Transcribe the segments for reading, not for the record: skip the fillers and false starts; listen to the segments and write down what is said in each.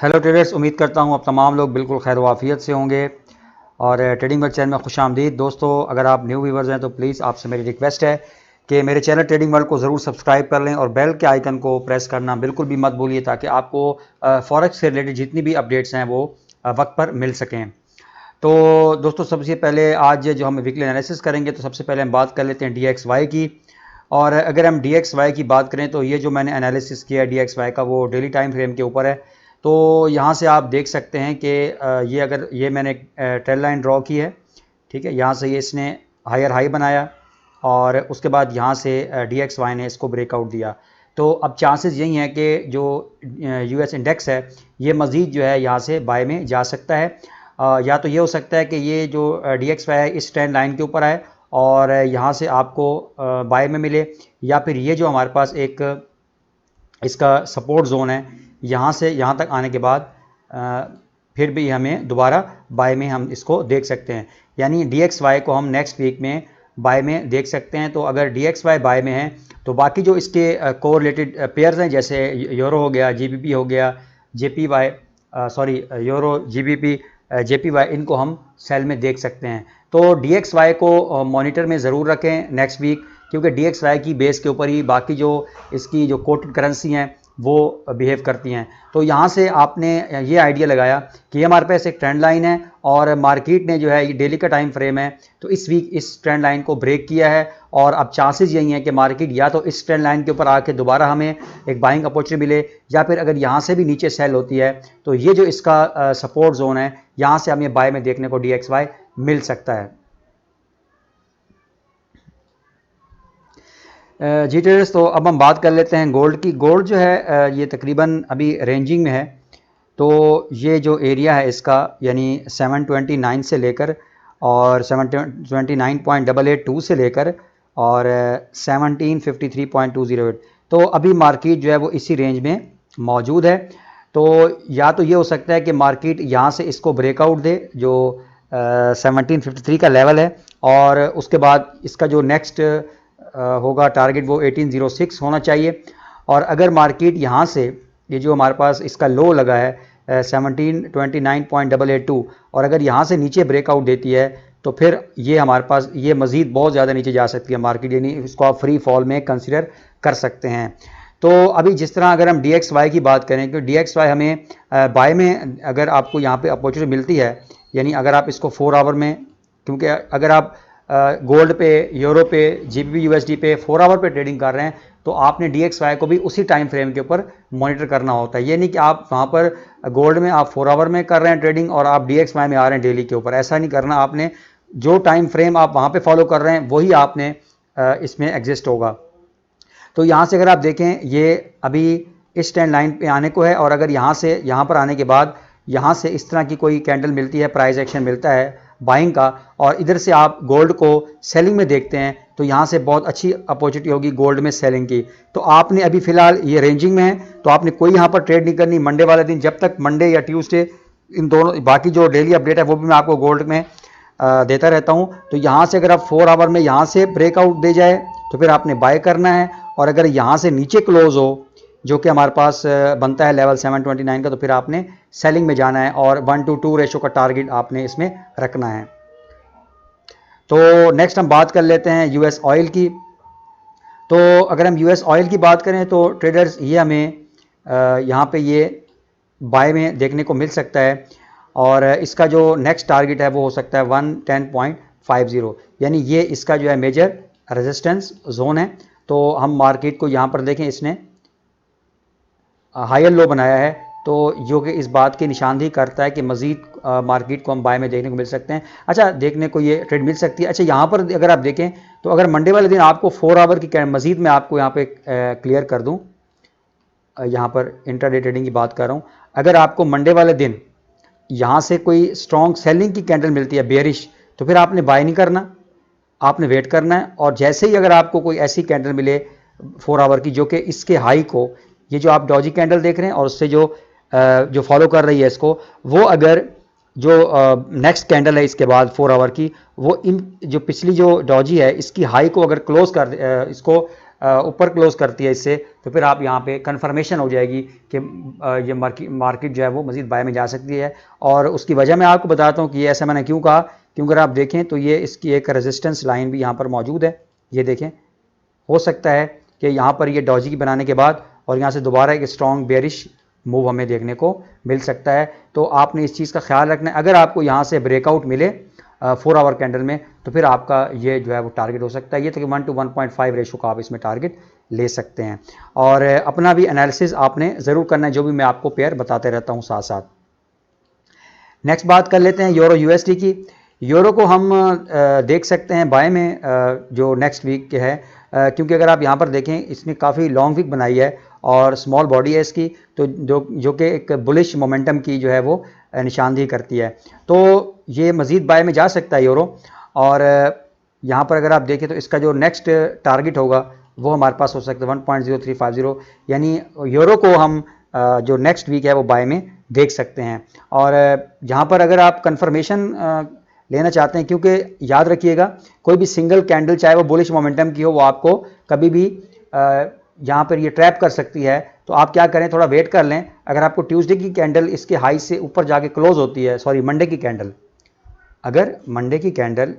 Hello traders, उम्मीद करता हूँ आप तमाम लोग बिल्कुल खैर वाफियत से होंगे और ट्रेडिंग वर्ल्ड चैनल में खुश आमदीद। दोस्तों, अगर आप न्यू व्यूवर्स हैं तो प्लीज़ आपसे मेरी रिक्वेस्ट है कि मेरे चैनल ट्रेडिंग वर्ल्ड को ज़रूर सब्सक्राइब कर लें और बेल के आइकन को प्रेस करना बिल्कुल भी मत भूलिए, ताकि आपको फॉरेक्स से रिलेटेड जितनी भी अपडेट्स हैं वो वक्त पर मिल सकें। तो दोस्तों, सबसे पहले आज जो हम वीकली एनालिसिस करेंगे तो सबसे पहले हम बात कर लेते हैं DXY की। और अगर हम DXY की बात करें तो ये जो मैंने एनालिसिस किया है DXY का, वो डेली टाइम फ्रेम के ऊपर है। तो यहाँ से आप देख सकते हैं कि ये मैंने ट्रेंड लाइन ड्रॉ की है, ठीक है। यहाँ से ये इसने हायर हाई बनाया और उसके बाद यहाँ से DXY ने इसको ब्रेकआउट दिया। तो अब चांसेस यही हैं कि जो US इंडेक्स है ये मज़ीद जो है यहाँ से बाय में जा सकता है। या तो ये हो सकता है कि ये जो DXY है इस ट्रेंड लाइन के ऊपर आए और यहाँ से आपको बाय में मिले, या फिर ये जो हमारे पास एक इसका सपोर्ट जोन है यहाँ से यहाँ तक आने के बाद फिर भी हमें दोबारा बाय में हम इसको देख सकते हैं। यानी DXY को हम नेक्स्ट वीक में बाय में देख सकते हैं। तो अगर DXY बाय में है तो बाकी जो इसके कोरिलेटेड पेयर्स हैं, जैसे यूरो हो गया, GBP हो गया, JPY यूरो GBP JPY, इनको हम सेल में देख सकते हैं। तो DXY को मॉनिटर में ज़रूर रखें नेक्स्ट वीक, क्योंकि DXY की बेस के ऊपर ही बाकी जो इसकी जो कोटेड करेंसी हैं वो बिहेव करती हैं। तो यहाँ से आपने ये आइडिया लगाया कि ये हमारे पास एक ट्रेंड लाइन है और मार्केट ने जो है ये डेली का टाइम फ्रेम है, तो इस वीक इस ट्रेंड लाइन को ब्रेक किया है और अब चांसेस यही हैं कि मार्केट या तो इस ट्रेंड लाइन के ऊपर आके दोबारा हमें एक बाइंग अपॉर्चुनिटी मिले, या फिर अगर यहाँ से भी नीचे सेल होती है तो ये जो इसका सपोर्ट जोन है यहाँ से हमें बाय में देखने को DXY मिल सकता है। जी ट्रेडर्स, तो अब हम बात कर लेते हैं गोल्ड की। गोल्ड जो है ये तकरीबन अभी रेंजिंग में है। तो ये जो एरिया है इसका यानी 729 से लेकर और 729.882 से लेकर और 1753.208, तो अभी मार्केट जो है वो इसी रेंज में मौजूद है। तो या तो ये हो सकता है कि मार्केट यहाँ से इसको ब्रेकआउट दे जो 1753 का लेवल है, और उसके बाद इसका जो नेक्स्ट होगा टारगेट वो 1806 होना चाहिए। और अगर मार्केट यहाँ से ये जो हमारे पास इसका लो लगा है 1729.882, और अगर यहाँ से नीचे ब्रेकआउट देती है तो फिर ये हमारे पास ये मज़ीद बहुत ज़्यादा नीचे जा सकती है मार्केट, यानी इसको आप फ्री फॉल में कंसिडर कर सकते हैं। तो अभी जिस तरह अगर हम DXY की बात करें, क्योंकि DXY हमें बाय में अगर आपको यहाँ पे अपॉर्चुनिटी मिलती है, यानी अगर आप इसको 4 आवर में, क्योंकि अगर आप गोल्ड पे, यूरो पे, GBP USD पे 4 आवर पे ट्रेडिंग कर रहे हैं तो आपने DXY को भी उसी टाइम फ्रेम के ऊपर मॉनिटर करना होता है। ये नहीं कि आप वहाँ पर गोल्ड में आप 4 आवर में कर रहे हैं ट्रेडिंग और आप DXY में आ रहे हैं डेली के ऊपर, ऐसा नहीं करना। आपने जो टाइम फ्रेम आप वहाँ पे फॉलो कर रहे हैं वही आपने इसमें एग्जिस्ट होगा। तो यहाँ से अगर आप देखें ये अभी इस ट्रेंड लाइन पे आने को है, और अगर यहाँ से यहाँ पर आने के बाद यहाँ से इस तरह की कोई कैंडल मिलती है, प्राइस एक्शन मिलता है बाइंग का, और इधर से आप गोल्ड को सेलिंग में देखते हैं तो यहाँ से बहुत अच्छी अपॉर्चुनिटी होगी गोल्ड में सेलिंग की। तो आपने अभी फ़िलहाल ये रेंजिंग में है तो आपने कोई यहाँ पर ट्रेड नहीं करनी मंडे वाले दिन, जब तक मंडे या ट्यूसडे, इन दोनों बाकी जो डेली अपडेट है वो भी मैं आपको गोल्ड में देता रहता हूँ। तो यहाँ से अगर आप 4 आवर में यहाँ से ब्रेकआउट दे जाए तो फिर आपने बाय करना है, और अगर यहाँ से नीचे क्लोज हो जो कि हमारे पास बनता है लेवल 729 का, तो फिर आपने सेलिंग में जाना है और 1:2 रेशो का टारगेट आपने इसमें रखना है। तो नेक्स्ट हम बात कर लेते हैं US ऑयल की। तो अगर हम US ऑयल की बात करें तो ट्रेडर्स ये हमें यहाँ पे ये बाय में देखने को मिल सकता है, और इसका जो नेक्स्ट टारगेट है वो हो सकता है 110.50, यानी ये इसका जो है मेजर रेजिस्टेंस जोन है। तो हम मार्केट को यहाँ पर देखें, इसने हायर लो बनाया है, तो जो कि इस बात की निशानदेही करता है कि मज़ीद मार्केट को हम बाय में देखने को मिल सकते हैं। अच्छा, देखने को ये ट्रेड मिल सकती है। अच्छा, यहाँ पर अगर आप देखें तो अगर मंडे वाले दिन आपको 4 आवर की मज़ीद मैं आपको यहाँ पे क्लियर कर दूँ, यहाँ पर इंट्राडे ट्रेडिंग की बात कर रहा हूँ। अगर आपको मंडे वाले दिन यहाँ से कोई स्ट्रॉन्ग सेलिंग की कैंडल मिलती है बेरिश, तो फिर आपने बाय नहीं करना, आपने वेट करना है। और जैसे ही अगर आपको कोई ऐसी कैंडल मिले 4 आवर की जो कि इसके हाई को, ये जो आप डॉजी कैंडल देख रहे हैं और उससे जो फॉलो कर रही है इसको, वो अगर जो नेक्स्ट कैंडल है इसके बाद 4 आवर की, वो इन जो पिछली जो डॉजी है इसकी हाई को अगर क्लोज कर इसको ऊपर क्लोज करती है इससे, तो फिर आप यहाँ पे कंफर्मेशन हो जाएगी कि ये मार्केट जो है वो मज़ीद बाय में जा सकती है। और उसकी वजह मैं आपको बताता हूँ कि ये ऐसा मैंने क्यों कहा, क्योंकि अगर आप देखें तो ये इसकी एक रेजिस्टेंस लाइन भी यहाँ पर मौजूद है। ये देखें, हो सकता है कि यहाँ पर ये डॉजी की बनाने के बाद और यहाँ से दोबारा एक स्ट्रॉन्ग बेरिश मूव हमें देखने को मिल सकता है। तो आपने इस चीज़ का ख्याल रखना है। अगर आपको यहाँ से ब्रेकआउट मिले 4 आवर कैंडल में, तो फिर आपका ये जो है वो टारगेट हो सकता है। ये तो कि 1 to 1.5 रेशो का आप इसमें टारगेट ले सकते हैं। और अपना भी एनालिसिस आपने ज़रूर करना है, जो भी मैं आपको पेयर बताते रहता हूँ साथ साथ। नेक्स्ट बात कर लेते हैं यूरो यूएसडी की। यूरो को हम देख सकते हैं बाय में जो नेक्स्ट वीक के है, क्योंकि अगर आप यहाँ पर देखें इसने काफ़ी लॉन्ग वीक बनाई है और स्मॉल बॉडी है इसकी, तो जो कि एक बुलिश मोमेंटम की जो है वो निशानदेही करती है। तो ये मज़ीद बाय में जा सकता है यूरो। और यहाँ पर अगर आप देखें तो इसका जो नेक्स्ट टारगेट होगा वो हमारे पास हो सकता है 1.0350, यानी यूरो को हम जो नेक्स्ट वीक है वो बाय में देख सकते हैं। और यहाँ पर अगर आप कंफर्मेशन लेना चाहते हैं, क्योंकि याद रखिएगा कोई भी सिंगल कैंडल चाहे वो बुलिश मोमेंटम की हो, वो आपको कभी भी यहाँ पर ये ट्रैप कर सकती है। तो आप क्या करें, थोड़ा वेट कर लें। अगर आपको ट्यूसडे की कैंडल इसके हाई से ऊपर जाके क्लोज होती है, सॉरी मंडे की कैंडल, अगर मंडे की कैंडल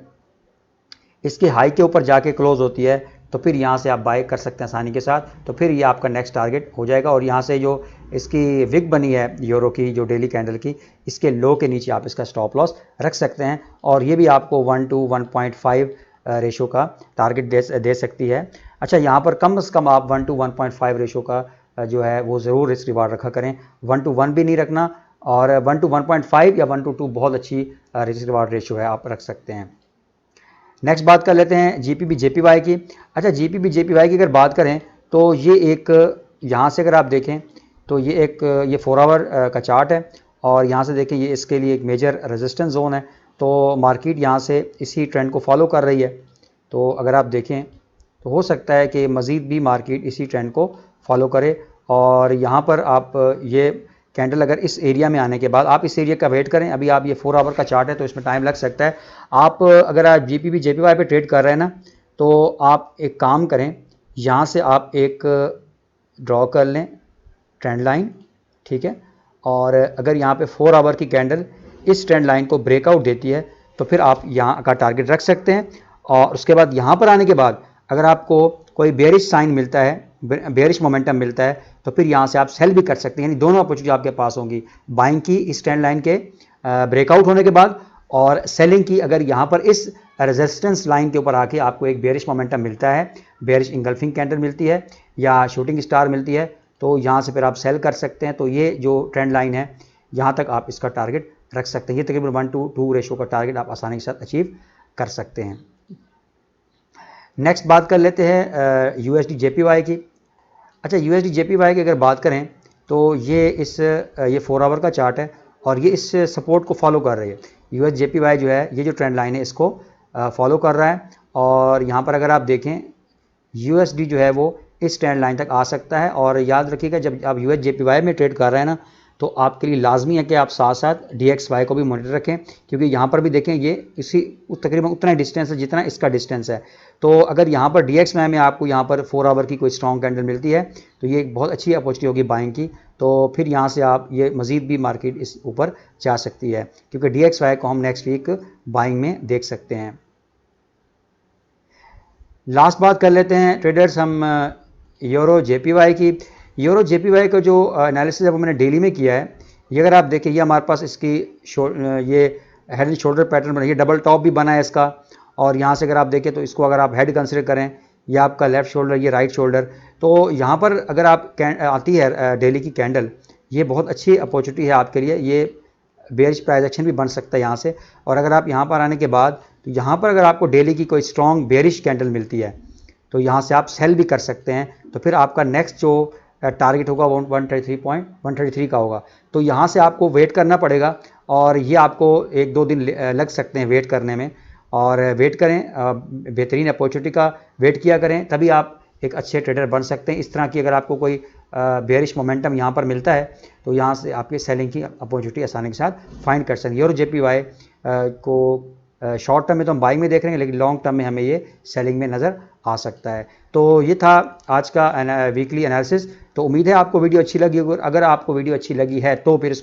इसके हाई के ऊपर जाके क्लोज होती है, तो फिर यहाँ से आप बाय कर सकते हैं आसानी के साथ। तो फिर ये आपका नेक्स्ट टारगेट हो जाएगा। और यहाँ से जो इसकी विक बनी है यूरो की, जो डेली कैंडल की, इसके लो के नीचे आप इसका स्टॉप लॉस रख सकते हैं। और ये भी आपको 1 to 1.5 रेशो का टारगेट दे सकती है। अच्छा, यहाँ पर कम से कम आप 1 to 1.5 रेशो का जो है वो ज़रूर रिस्क रिवार्ड रखा करें। 1 to 1 भी नहीं रखना, और 1 to 1.5 या 1 to 2 बहुत अच्छी रिस्क रिवार्ड रेशो है, आप रख सकते हैं। नेक्स्ट बात कर लेते हैं जीपीबी जेपीवाई की। अच्छा, जीपीबी जेपीवाई की अगर बात करें तो ये एक, यहाँ से अगर आप देखें तो ये 4 आवर का चार्ट है, और यहाँ से देखें ये इसके लिए एक मेजर रेजिस्टेंस जोन है। तो मार्केट यहाँ से इसी ट्रेंड को फॉलो कर रही है। तो अगर आप देखें तो हो सकता है कि मज़ीद भी मार्केट इसी ट्रेंड को फॉलो करे। और यहाँ पर आप ये कैंडल अगर इस एरिया में आने के बाद आप इस एरिया का वेट करें। अभी आप ये 4 आवर का चार्ट है तो इसमें टाइम लग सकता है। आप अगर आप जीपीबी जेपीवाई पे ट्रेड कर रहे हैं ना, तो आप एक काम करें, यहाँ से आप एक ड्रॉ कर लें ट्रेंड लाइन, ठीक है। और अगर यहाँ पे 4 आवर की कैंडल इस ट्रेंड लाइन को ब्रेकआउट देती है, तो फिर आप यहाँ का टारगेट रख सकते हैं। और उसके बाद यहाँ पर आने के बाद अगर आपको कोई बेरिश साइन मिलता है, बेरिश मोमेंटम मिलता है, तो फिर यहाँ से आप सेल भी कर सकते हैं। यानी दोनों अपॉर्चुनिटी आपके पास होंगी, बाइंग की इस ट्रेंड लाइन के ब्रेकआउट होने के बाद, और सेलिंग की अगर यहाँ पर इस रेजिस्टेंस लाइन के ऊपर आके आपको एक बेरिश मोमेंटम मिलता है, बेरिश इंगल्फिंग कैंडल मिलती है या शूटिंग स्टार मिलती है, तो यहाँ से फिर आप सेल कर सकते हैं। तो ये जो ट्रेंड लाइन है, यहाँ तक आप इसका टारगेट रख सकते हैं। ये तकरीबन 1 to 2 रेशो का टारगेट आप आसानी के साथ अचीव कर सकते हैं। नेक्स्ट बात कर लेते हैं यूएसडी जेपीवाई की। अच्छा, यूएसडी जेपीवाई की अगर बात करें तो ये 4 आवर का चार्ट है, और ये इस सपोर्ट को फॉलो कर रही है। यूएस जेपीवाई जो है, ये जो ट्रेंड लाइन है इसको फॉलो कर रहा है। और यहाँ पर अगर आप देखें यूएसडी जो है वो इस ट्रेंड लाइन तक आ सकता है। और याद रखिएगा, जब आप यूएस जेपीवाई में ट्रेड कर रहे हैं ना, तो आपके लिए लाजमी है कि आप साथ साथ डीएक्सवाई को भी मॉनिटर रखें, क्योंकि यहाँ पर भी देखें ये तकरीबन उतना ही डिस्टेंस है जितना इसका डिस्टेंस है। तो अगर यहाँ पर डीएक्सवाई में आपको यहाँ पर 4 आवर की कोई स्ट्रॉन्ग कैंडल मिलती है, तो ये एक बहुत अच्छी अपॉर्चुनिटी होगी बाइंग की। तो फिर यहाँ से आप ये मज़ीद भी मार्केट इस ऊपर जा सकती है, क्योंकि डीएक्सवाई को हम नेक्स्ट वीक बाइंग में देख सकते हैं। लास्ट बात कर लेते हैं ट्रेडर्स हम यूरो जेपीवाई की। यूरो जेपीवाई का जो एनालिसिस है वो मैंने डेली में किया है। ये अगर आप देखें, ये हमारे पास इसकी ये हेड एंड शोल्डर पैटर्न बना, ये डबल टॉप भी बना है इसका। और यहाँ से अगर आप देखें तो इसको अगर आप हेड कंसिडर करें, ये आपका लेफ्ट शोल्डर, ये राइट शोल्डर। तो यहाँ पर अगर आप आती है डेली की कैंडल, ये बहुत अच्छी अपॉर्चुनिटी है आपके लिए। ये बेयरिश प्राइस एक्शन भी बन सकता है यहाँ से। और अगर आप यहाँ पर आने के बाद, तो यहाँ पर अगर आपको डेली की कोई स्ट्रॉन्ग बेयरिश कैंडल मिलती है, तो यहाँ से आप सेल भी कर सकते हैं। तो फिर आपका नेक्स्ट जो टारगेट होगा वो 133 का होगा। तो यहाँ से आपको वेट करना पड़ेगा, और ये आपको 1-2 दिन लग सकते हैं वेट करने में। और वेट करें, बेहतरीन अपॉर्चुनिटी का वेट किया करें, तभी आप एक अच्छे ट्रेडर बन सकते हैं। इस तरह की अगर आपको कोई बेयरिश मोमेंटम यहाँ पर मिलता है, तो यहाँ से आपकी सेलिंग की अपॉर्चुनिटी आसानी के साथ फाइंड कर सकते हैं। यूरो जेपीवाई को शॉर्ट टर्म में तो हम बाइंग में देख रहे हैं, लेकिन लॉन्ग टर्म में हमें ये सेलिंग में नज़र आ सकता है। तो ये था आज का वीकली एनालिसिस। तो उम्मीद है आपको वीडियो अच्छी लगी होगी। अगर आपको वीडियो अच्छी लगी है तो फिर